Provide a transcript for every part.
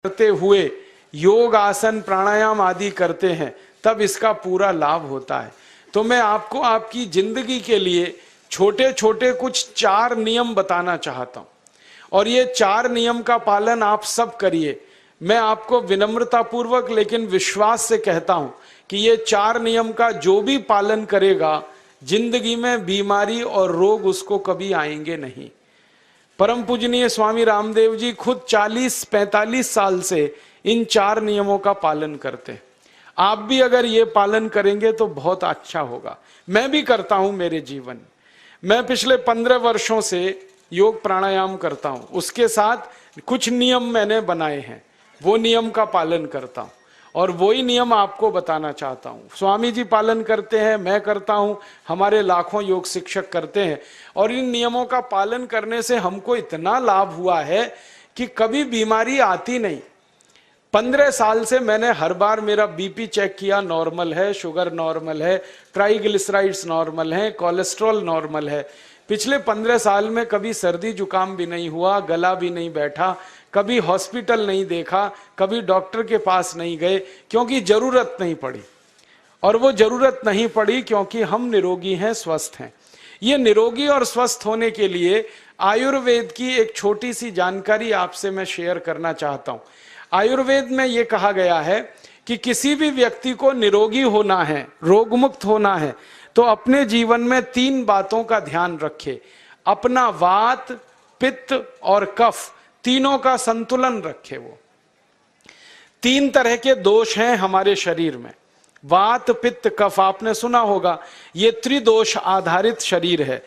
करते हुए योग आसन प्राणायाम आदि करते हैं तब इसका पूरा लाभ होता है। तो मैं आपको आपकी जिंदगी के लिए छोटे छोटे कुछ 4 नियम बताना चाहता हूं और ये 4 नियम का पालन आप सब करिए। मैं आपको विनम्रतापूर्वक लेकिन विश्वास से कहता हूं कि ये 4 नियम का जो भी पालन करेगा जिंदगी में बीमारी और रोग उसको कभी आएंगे नहीं। परम पूजनीय स्वामी रामदेव जी खुद 40-45 साल से इन 4 नियमों का पालन करते हैं। आप भी अगर ये पालन करेंगे तो बहुत अच्छा होगा। मैं भी करता हूं मेरे जीवन में। मैं पिछले 15 वर्षों से योग प्राणायाम करता हूं, उसके साथ कुछ नियम मैंने बनाए हैं, वो नियम का पालन करता हूं और वही नियम आपको बताना चाहता हूं। स्वामी जी पालन करते हैं, मैं करता हूं, हमारे लाखों योग शिक्षक करते हैं और इन नियमों का पालन करने से हमको इतना लाभ हुआ है कि कभी बीमारी आती नहीं। 15 साल से मैंने हर बार मेरा बीपी चेक किया, नॉर्मल है, शुगर नॉर्मल है, ट्राइग्लिसराइड्स नॉर्मल है, कोलेस्ट्रॉल नॉर्मल है। पिछले 15 साल में कभी सर्दी जुकाम भी नहीं हुआ, गला भी नहीं बैठा, कभी हॉस्पिटल नहीं देखा, कभी डॉक्टर के पास नहीं गए, क्योंकि जरूरत नहीं पड़ी। और वो जरूरत नहीं पड़ी क्योंकि हम निरोगी हैं, स्वस्थ हैं। ये निरोगी और स्वस्थ होने के लिए आयुर्वेद की एक छोटी सी जानकारी आपसे मैं शेयर करना चाहता हूं। आयुर्वेद में ये कहा गया है कि किसी भी व्यक्ति को निरोगी होना है, रोग मुक्त होना है, तो अपने जीवन में 3 बातों का ध्यान रखे। अपना वात, पित्त और कफ तीनों का संतुलन रखे। वो 3 तरह के दोष हैं हमारे शरीर में, वात, पित्त, कफ। आपने सुना होगा ये त्रिदोष आधारित शरीर है।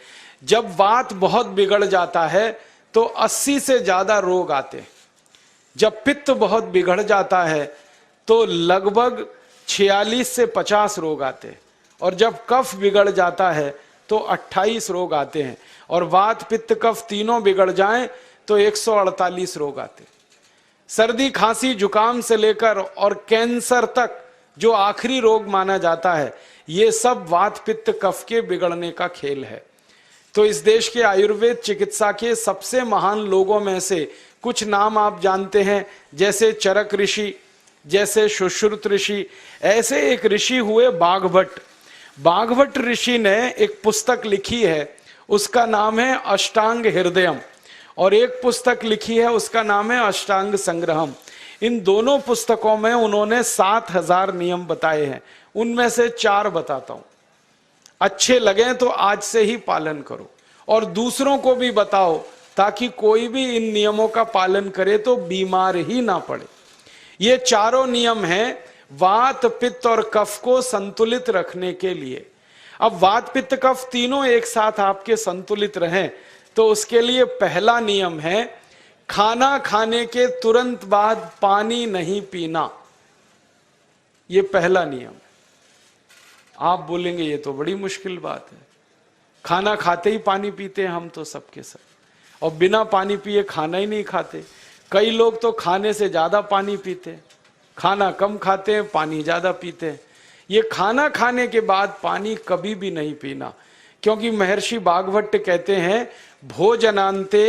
जब वात बहुत बिगड़ जाता है तो 80 से ज्यादा रोग आते हैं। जब पित्त बहुत बिगड़ जाता है तो लगभग 46 से 50 रोग आते हैं और जब कफ बिगड़ जाता है तो 28 रोग आते हैं और वात, पित्त, कफ तीनों बिगड़ जाएं तो 148 रोग आते हैं। सर्दी, खांसी, जुकाम से लेकर और कैंसर तक जो आखिरी रोग माना जाता है, ये सब वात, पित्त, कफ के बिगड़ने का खेल है। तो इस देश के आयुर्वेद चिकित्सा के सबसे महान लोगों में से कुछ नाम आप जानते हैं, जैसे चरक ऋषि, जैसे सुश्रुत ऋषि। ऐसे एक ऋषि हुए बाघभट्ट। बाघभट्ट ऋषि ने एक पुस्तक लिखी है, उसका नाम है अष्टांग हृदयम, और एक पुस्तक लिखी है उसका नाम है अष्टांग संग्रहम। इन दोनों पुस्तकों में उन्होंने 7000 नियम बताए हैं। उनमें से 4 बताता हूं, अच्छे लगे तो आज से ही पालन करो और दूसरों को भी बताओ ताकि कोई भी इन नियमों का पालन करे तो बीमार ही ना पड़े। ये चारों नियम हैं वात, पित्त और कफ को संतुलित रखने के लिए। अब वात, पित्त, कफ तीनों एक साथ आपके संतुलित रहें तो उसके लिए पहला नियम है खाना खाने के तुरंत बाद पानी नहीं पीना। ये पहला नियम है। आप बोलेंगे ये तो बड़ी मुश्किल बात है, खाना खाते ही पानी पीते हैं हम तो सबके सब, और बिना पानी पिए खाना ही नहीं खाते। कई लोग तो खाने से ज्यादा पानी पीते हैं, खाना कम खाते हैं, पानी ज्यादा पीते हैं। ये खाना खाने के बाद पानी कभी भी नहीं पीना, क्योंकि महर्षि बाघभट्ट कहते हैं भोजनांते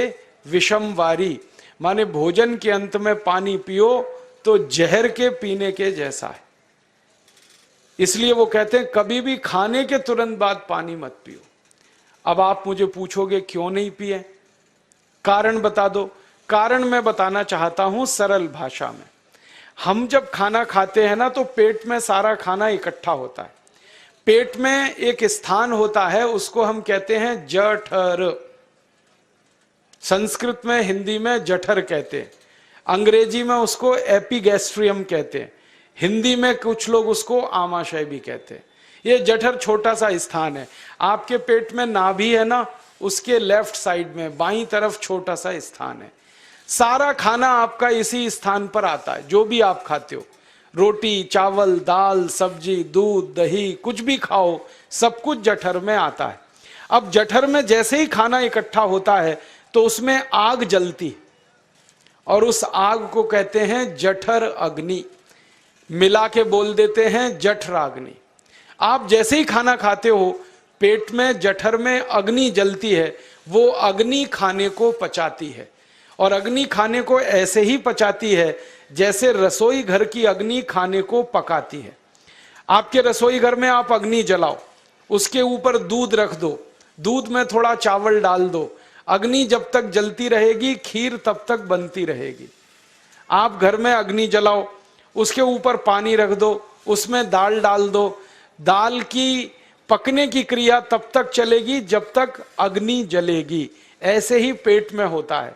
विषम वारी, माने भोजन के अंत में पानी पियो तो जहर के पीने के जैसा है। इसलिए वो कहते हैं कभी भी खाने के तुरंत बाद पानी मत पियो। अब आप मुझे पूछोगे क्यों नहीं पिए, कारण बता दो। कारण मैं बताना चाहता हूं सरल भाषा में। हम जब खाना खाते हैं ना तो पेट में सारा खाना इकट्ठा होता है। पेट में एक स्थान होता है, उसको हम कहते हैं जठर। संस्कृत में, हिंदी में जठर कहते हैं, अंग्रेजी में उसको एपिगैस्ट्रियम कहते हैं, हिंदी में कुछ लोग उसको आमाशय भी कहते हैं। ये जठर छोटा सा स्थान है। आपके पेट में नाभि है ना, उसके लेफ्ट साइड में बाईं तरफ छोटा सा स्थान है। सारा खाना आपका इसी स्थान पर आता है। जो भी आप खाते हो, रोटी, चावल, दाल, सब्जी, दूध, दही, कुछ भी खाओ, सब कुछ जठर में आता है। अब जठर में जैसे ही खाना इकट्ठा होता है तो उसमें आग जलती और उस आग को कहते हैं जठर अग्नि। मिला के बोल देते हैं जठराग्नि। आप जैसे ही खाना खाते हो पेट में, जठर में अग्नि जलती है, वो अग्नि खाने को पचाती है और अग्नि खाने को ऐसे ही पचाती है जैसे रसोई घर की अग्नि खाने को पकाती है। आपके रसोई घर में आप अग्नि जलाओ, उसके ऊपर दूध रख दो, दूध में थोड़ा चावल डाल दो, अग्नि जब तक जलती रहेगी खीर तब तक बनती रहेगी। आप घर में अग्नि जलाओ, उसके ऊपर पानी रख दो, उसमें दाल डाल दो, दाल की पकने की क्रिया तब तक चलेगी जब तक अग्नि जलेगी। ऐसे ही पेट में होता है,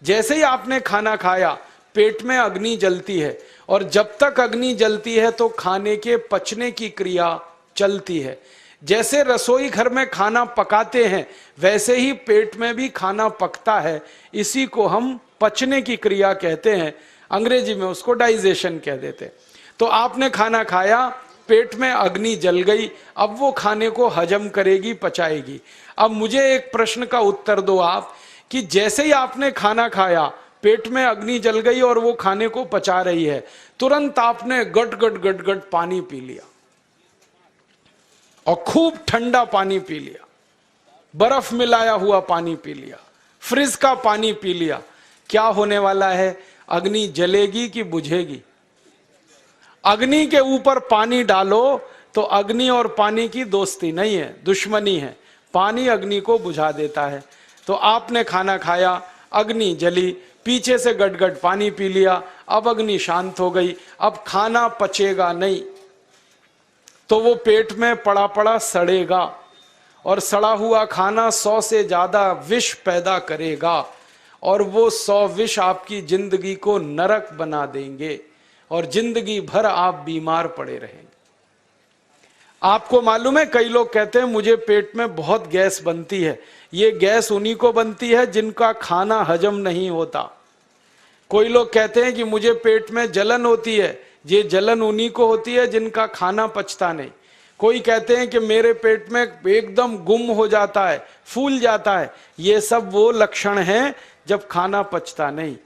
जैसे ही आपने खाना खाया पेट में अग्नि जलती है, और जब तक अग्नि जलती है तो खाने के पचने की क्रिया चलती है। जैसे रसोई घर में खाना पकाते हैं वैसे ही पेट में भी खाना पकता है, इसी को हम पचने की क्रिया कहते हैं, अंग्रेजी में उसको डाइजेशन कह देते हैं। तो आपने खाना खाया, पेट में अग्नि जल गई, अब वो खाने को हजम करेगी, पचाएगी। अब मुझे एक प्रश्न का उत्तर दो आप, कि जैसे ही आपने खाना खाया पेट में अग्नि जल गई और वो खाने को पचा रही है, तुरंत आपने गट गट गट गट पानी पी लिया और खूब ठंडा पानी पी लिया, बर्फ मिलाया हुआ पानी पी लिया, फ्रिज का पानी पी लिया, क्या होने वाला है? अग्नि जलेगी कि बुझेगी? अग्नि के ऊपर पानी डालो तो अग्नि और पानी की दोस्ती नहीं है, दुश्मनी है। पानी अग्नि को बुझा देता है। तो आपने खाना खाया, अग्नि जली, पीछे से गटगट पानी पी लिया, अब अग्नि शांत हो गई, अब खाना पचेगा नहीं, तो वो पेट में पड़ा पड़ा सड़ेगा, और सड़ा हुआ खाना 100 से ज्यादा विष पैदा करेगा, और वो 100 विष आपकी जिंदगी को नरक बना देंगे, और जिंदगी भर आप बीमार पड़े रहेंगे। आपको मालूम है, कई लोग कहते हैं मुझे पेट में बहुत गैस बनती है। ये गैस उन्हीं को बनती है जिनका खाना हजम नहीं होता। कोई लोग कहते हैं कि मुझे पेट में जलन होती है, ये जलन उन्हीं को होती है जिनका खाना पचता नहीं। कोई कहते हैं कि मेरे पेट में एकदम गुम हो जाता है, फूल जाता है, ये सब वो लक्षण हैं जब खाना पचता नहीं।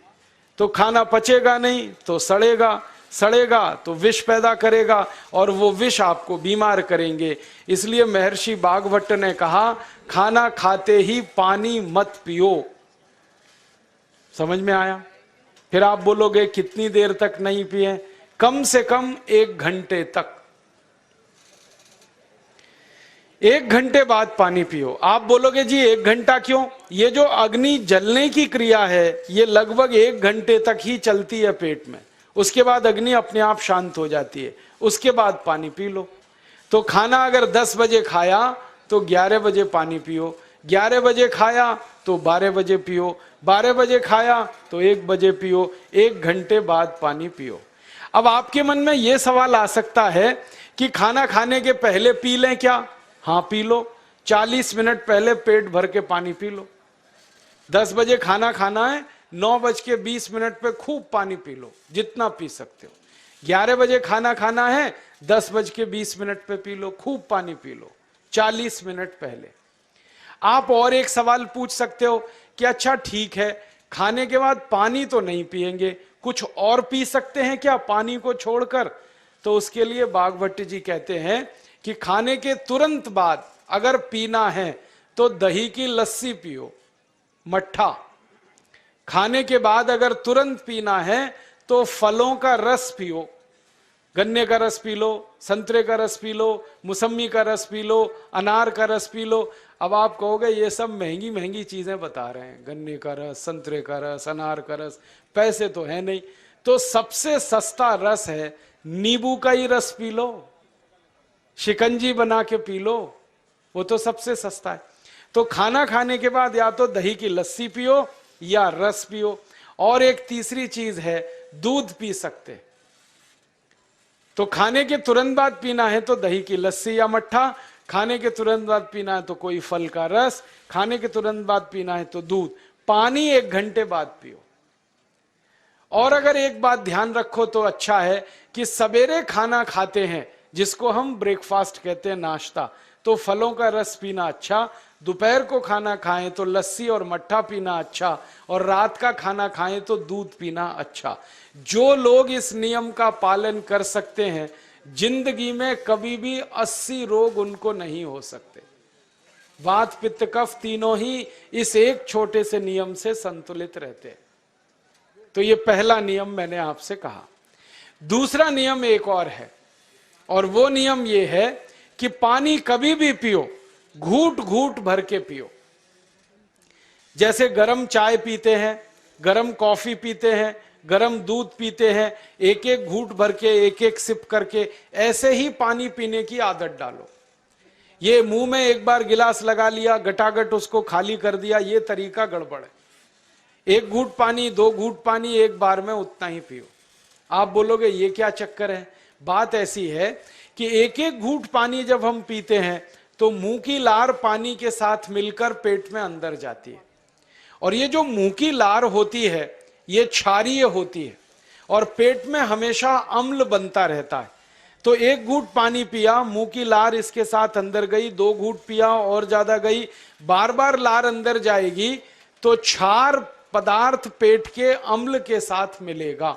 तो खाना पचेगा नहीं तो सड़ेगा, सड़ेगा तो विष पैदा करेगा, और वो विष आपको बीमार करेंगे। इसलिए महर्षि भागवत ने कहा, खाना खाते ही पानी मत पियो। समझ में आया? फिर आप बोलोगे कितनी देर तक नहीं पिए? कम से कम 1 घंटे तक। 1 घंटे बाद पानी पियो। आप बोलोगे जी 1 घंटा क्यों? ये जो अग्नि जलने की क्रिया है ये लगभग 1 घंटे तक ही चलती है पेट में, उसके बाद अग्नि अपने आप शांत हो जाती है, उसके बाद पानी पी लो। तो खाना अगर 10 बजे खाया तो 11 बजे पानी पियो, 11 बजे खाया तो 12 बजे पियो, 12 बजे खाया तो 1 बजे पियो, 1 घंटे बाद पानी पियो। अब आपके मन में यह सवाल आ सकता है कि खाना खाने के पहले पी लें क्या? हाँ पी लो, 40 मिनट पहले पेट भर के पानी पी लो। 10 बजे खाना खाना है, 9:20 पे खूब पानी पी लो, जितना पी सकते हो। 11 बजे खाना खाना है, 10:20 पे पी लो, खूब पानी पी लो, 40 मिनट पहले। आप और एक सवाल पूछ सकते हो कि अच्छा ठीक है, खाने के बाद पानी तो नहीं पिएंगे, कुछ और पी सकते हैं क्या पानी को छोड़कर? तो उसके लिए भागवत जी कहते हैं कि खाने के तुरंत बाद अगर पीना है तो दही की लस्सी पियो, मट्ठा। खाने के बाद अगर तुरंत पीना है तो फलों का रस पियो, गन्ने का रस पी लो, संतरे का रस पी लो, मौसमी का रस पी लो, अनार का रस पी लो। अब आप कहोगे ये सब महंगी महंगी चीजें बता रहे हैं, गन्ने का रस, संतरे का रस, अनार का रस, पैसे तो है नहीं। तो सबसे सस्ता रस है नींबू का ही रस पी लो, शिकंजी बना के पी लो, वो तो सबसे सस्ता है। तो खाना खाने के बाद या तो दही की लस्सी पियो या रस पियो। और एक तीसरी चीज है, दूध पी सकते। तो खाने के तुरंत बाद पीना है तो दही की लस्सी या मट्ठा, खाने के तुरंत बाद पीना है तो कोई फल का रस, खाने के तुरंत बाद पीना है तो दूध। पानी 1 घंटे बाद पियो। और अगर एक बात ध्यान रखो तो अच्छा है कि सवेरे खाना खाते हैं जिसको हम ब्रेकफास्ट कहते हैं, नाश्ता, तो फलों का रस पीना अच्छा, दोपहर को खाना खाएं तो लस्सी और मट्ठा पीना अच्छा, और रात का खाना खाएं तो दूध पीना अच्छा। जो लोग इस नियम का पालन कर सकते हैं जिंदगी में कभी भी 80 रोग उनको नहीं हो सकते। वात पित्त कफ तीनों ही इस एक छोटे से नियम से संतुलित रहते हैं। तो ये पहला नियम मैंने आपसे कहा। दूसरा नियम एक और है, और वो नियम ये है कि पानी कभी भी पियो, घूट घूट भर के पियो। जैसे गरम चाय पीते हैं, गरम कॉफी पीते हैं, गरम दूध पीते हैं, एक एक घूट भर के, एक एक सिप करके, ऐसे ही पानी पीने की आदत डालो। ये मुंह में एक बार गिलास लगा लिया, गटागट उसको खाली कर दिया, ये तरीका गड़बड़ है। एक घूट पानी, 2 घूट पानी एक बार में उतना ही पियो। आप बोलोगे ये क्या चक्कर है? बात ऐसी है कि एक एक घूट पानी जब हम पीते हैं तो मुंह की लार पानी के साथ मिलकर पेट में अंदर जाती है, और ये जो मुंह की लार होती है ये क्षारीय होती है, और पेट में हमेशा अम्ल बनता रहता है। तो एक घूट पानी पिया, मुंह की लार इसके साथ अंदर गई, 2 घूट पिया और ज्यादा गई, बार बार लार अंदर जाएगी तो क्षार पदार्थ पेट के अम्ल के साथ मिलेगा।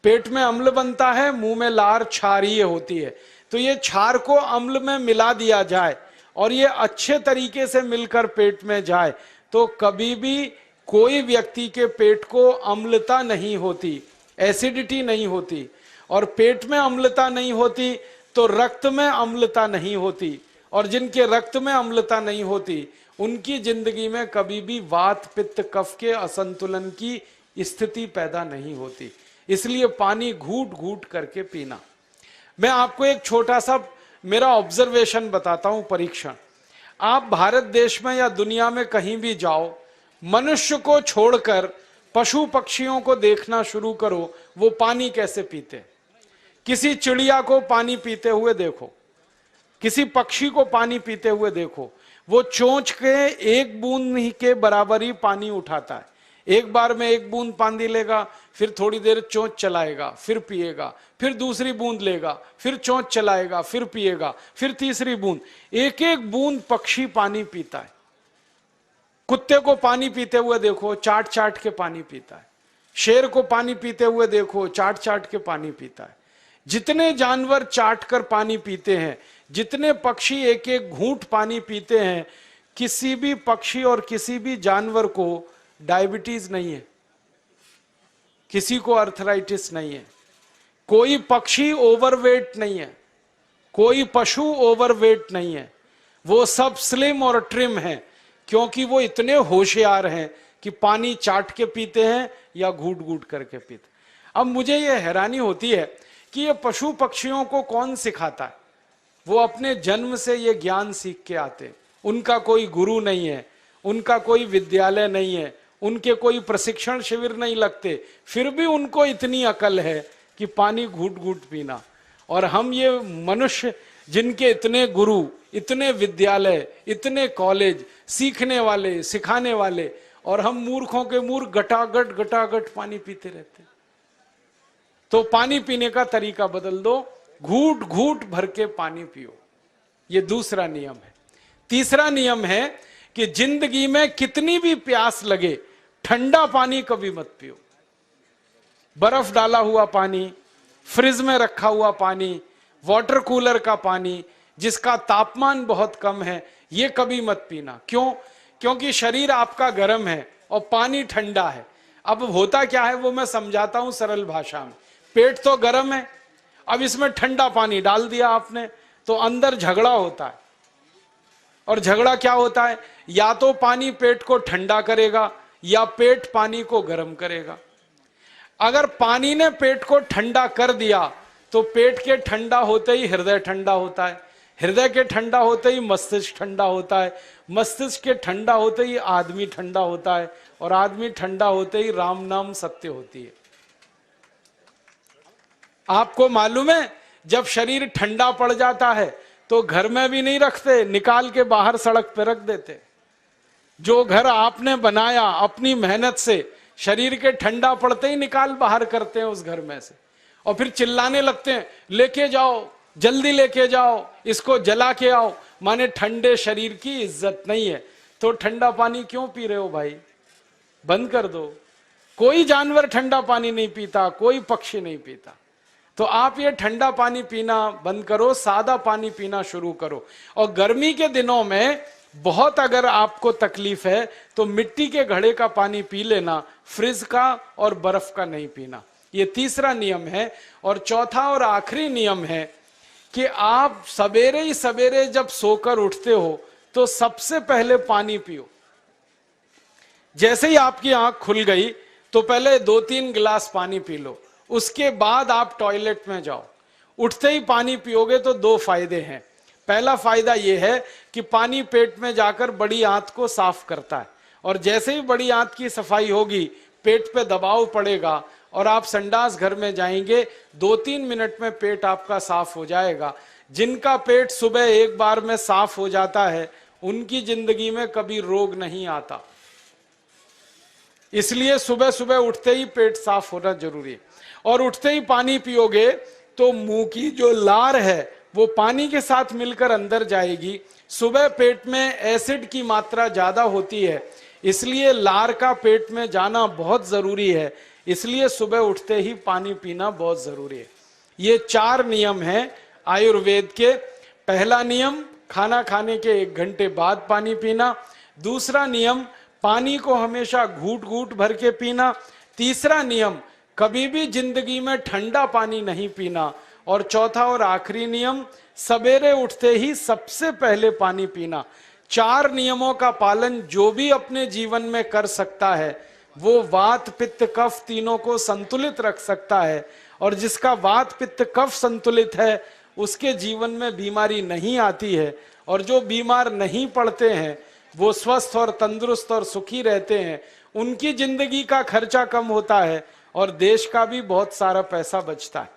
पेट में अम्ल बनता है, मुंह में लार क्षारीय होती है। तो ये क्षार को अम्ल में मिला दिया जाए और ये अच्छे तरीके से मिलकर पेट में जाए तो कभी भी कोई व्यक्ति के पेट को अम्लता नहीं होती, एसिडिटी नहीं होती। और पेट में अम्लता नहीं होती तो रक्त में अम्लता नहीं होती, और जिनके रक्त में अम्लता नहीं होती उनकी जिंदगी में कभी भी वात पित्त कफ के असंतुलन की स्थिति पैदा नहीं होती। इसलिए पानी घूट घूट करके पीना। मैं आपको एक छोटा सा मेरा ऑब्जर्वेशन बताता हूं, परीक्षण। आप भारत देश में या दुनिया में कहीं भी जाओ, मनुष्य को छोड़कर पशु पक्षियों को देखना शुरू करो, वो पानी कैसे पीते। किसी चिड़िया को पानी पीते हुए देखो, किसी पक्षी को पानी पीते हुए देखो, वो चोंच के एक बूंद ही के बराबर ही पानी उठाता है। एक बार में एक बूंद पानी लेगा, फिर थोड़ी देर चोंच चलाएगा, फिर पिएगा, फिर दूसरी बूंद लेगा, फिर चोंच चलाएगा, फिर पिएगा, फिर तीसरी बूंद। एक एक बूंद पक्षी पानी पीता है। कुत्ते को पानी पीते हुए देखो, चाट चाट के पानी पीता है। शेर को पानी पीते हुए देखो, चाट चाट के पानी पीता है। जितने जानवर चाट कर पानी पीते हैं, जितने पक्षी एक एक घूंट पानी पीते हैं, किसी भी पक्षी और किसी भी जानवर को डायबिटीज नहीं है, किसी को अर्थराइटिस नहीं है, कोई पक्षी ओवरवेट नहीं है, कोई पशु ओवरवेट नहीं है। वो सब स्लिम और ट्रिम है, क्योंकि वो इतने होशियार हैं कि पानी चाट के पीते हैं या घूट घूट करके पीते। अब मुझे ये हैरानी होती है कि ये पशु पक्षियों को कौन सिखाता है? वो अपने जन्म से ये ज्ञान सीख के आते। उनका कोई गुरु नहीं है, उनका कोई विद्यालय नहीं है, उनके कोई प्रशिक्षण शिविर नहीं लगते, फिर भी उनको इतनी अकल है कि पानी घूट घूट पीना। और हम ये मनुष्य जिनके इतने गुरु, इतने विद्यालय, इतने कॉलेज, सीखने वाले, सिखाने वाले, और हम मूर्खों के मूर्ख गटागट गटागट पानी पीते रहते। तो पानी पीने का तरीका बदल दो, घूट घूट भर के पानी पियो। ये दूसरा नियम है। तीसरा नियम है कि जिंदगी में कितनी भी प्यास लगे, ठंडा पानी कभी मत पियो। बर्फ डाला हुआ पानी, फ्रिज में रखा हुआ पानी, वाटर कूलर का पानी जिसका तापमान बहुत कम है, ये कभी मत पीना। क्यों? क्योंकि शरीर आपका गर्म है और पानी ठंडा है। अब होता क्या है वो मैं समझाता हूं सरल भाषा में। पेट तो गर्म है, अब इसमें ठंडा पानी डाल दिया आपने तो अंदर झगड़ा होता है। और झगड़ा क्या होता है? या तो पानी पेट को ठंडा करेगा या पेट पानी को गर्म करेगा। अगर पानी ने पेट को ठंडा कर दिया तो पेट के ठंडा होते ही हृदय ठंडा होता है, हृदय के ठंडा होते ही मस्तिष्क ठंडा होता है, मस्तिष्क के ठंडा होते ही आदमी ठंडा होता है, और आदमी ठंडा होते ही राम नाम सत्य होती है। आपको मालूम है जब शरीर ठंडा पड़ जाता है तो घर में भी नहीं रखते, निकाल के बाहर सड़क पे रख देते। जो घर आपने बनाया अपनी मेहनत से, शरीर के ठंडा पड़ते ही निकाल बाहर करते हैं उस घर में से, और फिर चिल्लाने लगते हैं लेके जाओ, जल्दी लेके जाओ, इसको जला के आओ। माने ठंडे शरीर की इज्जत नहीं है। तो ठंडा पानी क्यों पी रहे हो भाई? बंद कर दो। कोई जानवर ठंडा पानी नहीं पीता, कोई पक्षी नहीं पीता। तो आप ये ठंडा पानी पीना बंद करो, सादा पानी पीना शुरू करो। और गर्मी के दिनों में बहुत अगर आपको तकलीफ है तो मिट्टी के घड़े का पानी पी लेना, फ्रिज का और बर्फ का नहीं पीना। ये तीसरा नियम है। और चौथा और आखिरी नियम है कि आप सवेरे ही सवेरे जब सोकर उठते हो तो सबसे पहले पानी पियो। जैसे ही आपकी आंख खुल गई तो पहले 2-3 गिलास पानी पी लो, उसके बाद आप टॉयलेट में जाओ। उठते ही पानी पियोगे तो 2 फायदे हैं। पहला फायदा यह है कि पानी पेट में जाकर बड़ी आंत को साफ करता है, और जैसे ही बड़ी आंत की सफाई होगी पेट पे दबाव पड़ेगा और आप संडास घर में जाएंगे, 2-3 मिनट में पेट आपका साफ हो जाएगा। जिनका पेट सुबह एक बार में साफ हो जाता है उनकी जिंदगी में कभी रोग नहीं आता। इसलिए सुबह सुबह उठते ही पेट साफ होना जरूरी है। और उठते ही पानी पियोगे तो मुंह की जो लार है वो पानी के साथ मिलकर अंदर जाएगी। सुबह पेट में एसिड की मात्रा ज्यादा होती है, इसलिए लार का पेट में जाना बहुत जरूरी है। इसलिए सुबह उठते ही पानी पीना बहुत जरूरी है। ये 4 नियम हैं आयुर्वेद के। पहला नियम, खाना खाने के 1 घंटे बाद पानी पीना। दूसरा नियम, पानी को हमेशा घूट घूट भर के पीना। तीसरा नियम, कभी भी जिंदगी में ठंडा पानी नहीं पीना। और चौथा और आखिरी नियम, सवेरे उठते ही सबसे पहले पानी पीना। 4 नियमों का पालन जो भी अपने जीवन में कर सकता है वो वात पित्त कफ तीनों को संतुलित रख सकता है। और जिसका वात पित्त कफ संतुलित है उसके जीवन में बीमारी नहीं आती है। और जो बीमार नहीं पड़ते हैं वो स्वस्थ और तंदुरुस्त और सुखी रहते हैं। उनकी जिंदगी का खर्चा कम होता है और देश का भी बहुत सारा पैसा बचता है।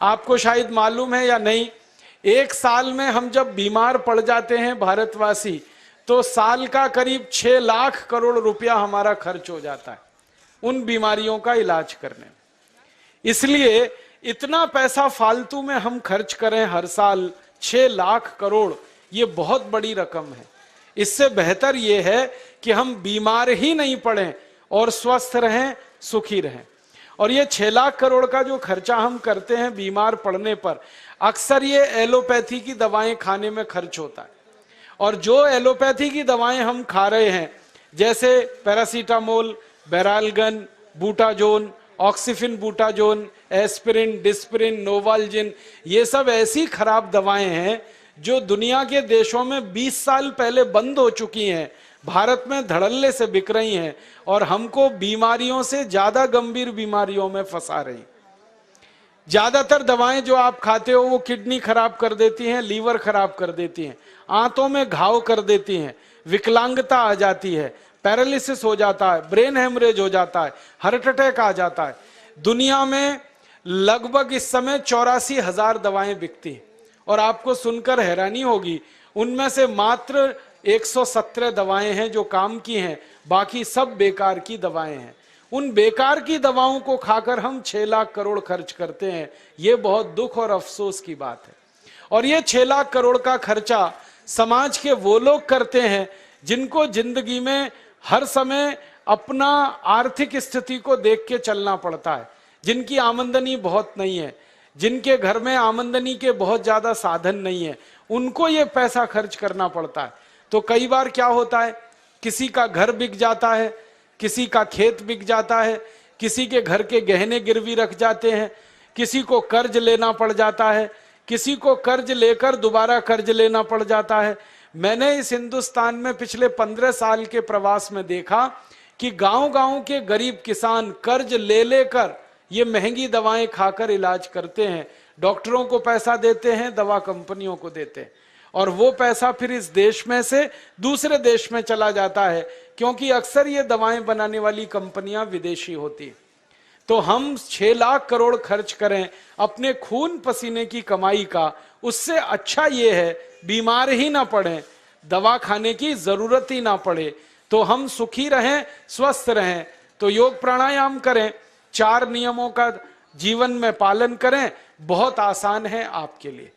आपको शायद मालूम है या नहीं, 1 साल में हम जब बीमार पड़ जाते हैं भारतवासी, तो साल का करीब 6 लाख करोड़ रुपया हमारा खर्च हो जाता है उन बीमारियों का इलाज करने में। इसलिए इतना पैसा फालतू में हम खर्च करें हर साल 6 लाख करोड़, ये बहुत बड़ी रकम है। इससे बेहतर ये है कि हम बीमार ही नहीं पड़ें और स्वस्थ रहें, सुखी रहें। और ये 6 लाख करोड़ का जो खर्चा हम करते हैं बीमार पड़ने पर, अक्सर ये एलोपैथी की दवाएं खाने में खर्च होता है। और जो एलोपैथी की दवाएं हम खा रहे हैं, जैसे paracetamol, Baralgan, butazone, oxyphenbutazone, aspirin, Disprin, Novalgin, ये सब ऐसी खराब दवाएं हैं जो दुनिया के देशों में 20 साल पहले बंद हो चुकी हैं, भारत में धड़ल्ले से बिक रही हैं और हमको बीमारियों से ज्यादा गंभीर बीमारियों में फंसा रही। ज्यादातर दवाएं जो आप खाते हो वो किडनी खराब कर देती हैं, लीवर खराब कर देती हैं, आंतों में घाव कर देती हैं, विकलांगता आ जाती है, पैरालिसिस हो जाता है, ब्रेन हेमरेज हो जाता है, हार्ट अटैक आ जाता है। दुनिया में लगभग इस समय 84,000 दवाएं बिकती हैं और आपको सुनकर हैरानी होगी, उनमें से मात्र 117 दवाएं हैं जो काम की हैं, बाकी सब बेकार की दवाएं हैं। उन बेकार की दवाओं को खाकर हम 6 लाख करोड़ खर्च करते हैं। ये बहुत दुख और अफसोस की बात है। और ये 6 लाख करोड़ का खर्चा समाज के वो लोग करते हैं जिनको जिंदगी में हर समय अपना आर्थिक स्थिति को देख के चलना पड़ता है, जिनकी आमदनी बहुत नहीं है, जिनके घर में आमदनी के बहुत ज्यादा साधन नहीं है, उनको ये पैसा खर्च करना पड़ता है। तो कई बार क्या होता है, किसी का घर बिक जाता है, किसी का खेत बिक जाता है, किसी के घर के गहने गिरवी रख जाते हैं, किसी को कर्ज लेना पड़ जाता है, किसी को कर्ज लेकर दोबारा कर्ज लेना पड़ जाता है। मैंने इस हिंदुस्तान में पिछले 15 साल के प्रवास में देखा कि गांव-गांव के गरीब किसान कर्ज ले लेकर ये महंगी दवाएं खाकर इलाज करते हैं, डॉक्टरों को पैसा देते हैं, दवा कंपनियों को देते हैं, और वो पैसा फिर इस देश में से दूसरे देश में चला जाता है, क्योंकि अक्सर ये दवाएं बनाने वाली कंपनियां विदेशी होती हैं। तो हम 6 लाख करोड़ खर्च करें अपने खून पसीने की कमाई का, उससे अच्छा ये है बीमार ही ना पड़े, दवा खाने की जरूरत ही ना पड़े, तो हम सुखी रहें, स्वस्थ रहें। तो योग प्राणायाम करें, 4 नियमों का जीवन में पालन करें, बहुत आसान है आपके लिए।